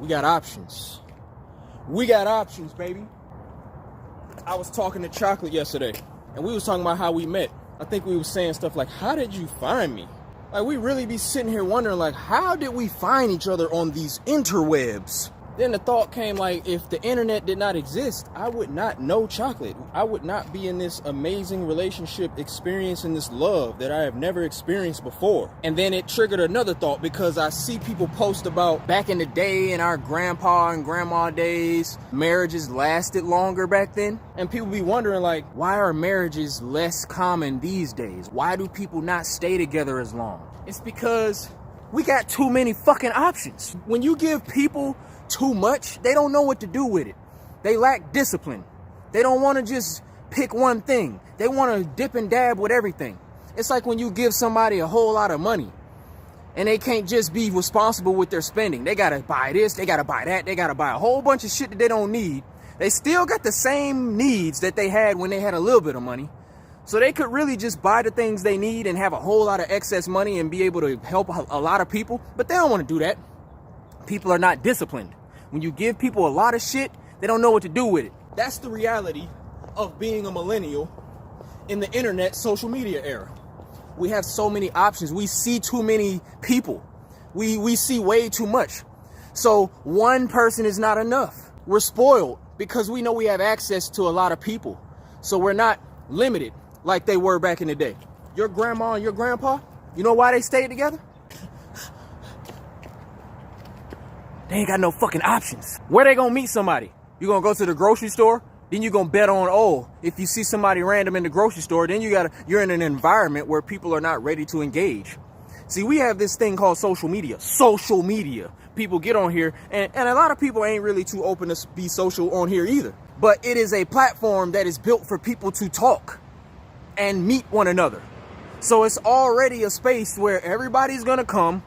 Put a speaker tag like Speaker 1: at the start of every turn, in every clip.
Speaker 1: We got options. We got options, baby. I was talking to Chocolate yesterday, and we was talking about how we met. I think we was saying stuff like, how did you find me? Like, we really be sitting here wondering, like, how did we find each other on these interwebs? Then the thought came, like, if the internet did not exist, I would not know Chocolate. I would not be in this amazing relationship experiencing this love that I have never experienced before. And then it triggered another thought, because I see people post about back in the day, in our grandpa and grandma days, marriages lasted longer back then. And people be wondering, like, why are marriages less common these days? Why do people not stay together as long? It's because we got too many fucking options. When you give people too much, they don't know what to do with it. They lack discipline. They don't want to just pick one thing. They want to dip and dab with everything. It's like when you give somebody a whole lot of money and they can't just be responsible with their spending. They got to buy this, they got to buy that, they got to buy a whole bunch of shit that they don't need. They still got the same needs that they had when they had a little bit of money. So they could really just buy the things they need and have a whole lot of excess money and be able to help a lot of people. But they don't want to do that. People are not disciplined. When you give people a lot of shit, they don't know what to do with it. That's the reality of being a millennial in the internet social media era. We have so many options. We see too many people. We see way too much. So one person is not enough. We're spoiled because we know we have access to a lot of people. So we're not limited like they were back in the day. Your grandma and your grandpa, you know why they stayed together? They ain't got no fucking options. Where they gonna meet somebody? You gonna go to the grocery store? Then you gonna bet on, oh, if you see somebody random in the grocery store, then you're in an environment where people are not ready to engage. See, we have this thing called social media. Social media. People get on here, and a lot of people ain't really too open to be social on here either. But it is a platform that is built for people to talk and meet one another. So it's already a space where everybody's gonna come.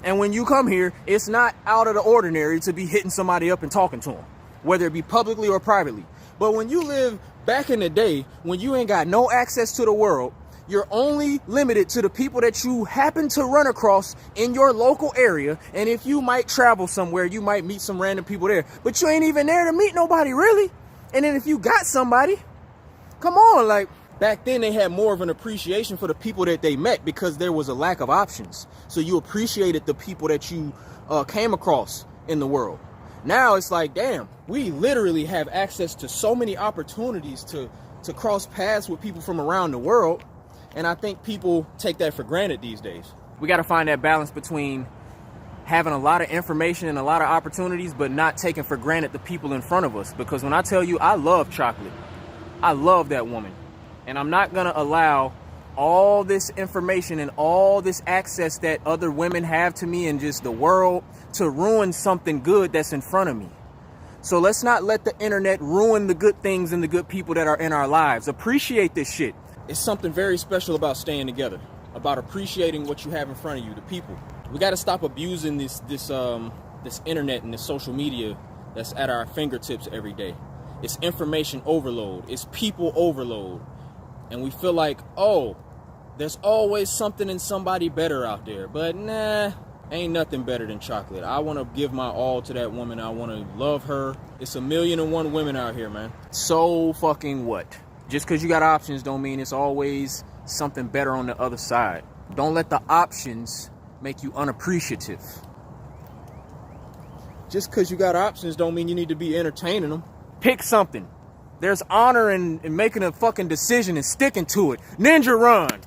Speaker 1: And when you come here, it's not out of the ordinary to be hitting somebody up and talking to them, whether it be publicly or privately. But when you live back in the day, when you ain't got no access to the world, you're only limited to the people that you happen to run across in your local area. And if you might travel somewhere, you might meet some random people there, but you ain't even there to meet nobody really. And then if you got somebody, come on, like, back then they had more of an appreciation for the people that they met because there was a lack of options. So you appreciated the people that you came across in the world. Now it's like, damn, we literally have access to so many opportunities to cross paths with people from around the world. And I think people take that for granted these days. We got to find that balance between having a lot of information and a lot of opportunities, but not taking for granted the people in front of us. Because when I tell you, I love Chocolate. I love that woman. And I'm not going to allow all this information and all this access that other women have to me and just the world to ruin something good that's in front of me. So let's not let the internet ruin the good things and the good people that are in our lives. Appreciate this shit. It's something very special about staying together, about appreciating what you have in front of you, the people. We got to stop abusing this internet and this social media that's at our fingertips every day. It's information overload. It's people overload. And we feel like, oh, there's always something and somebody better out there. But nah, ain't nothing better than Chocolate. I want to give my all to that woman. I want to love her. It's 1,000,001 women out here, man. So fucking what? Just because you got options don't mean it's always something better on the other side. Don't let the options make you unappreciative. Just because you got options don't mean you need to be entertaining them. Pick something. There's honor in making a fucking decision and sticking to it. Ninja run.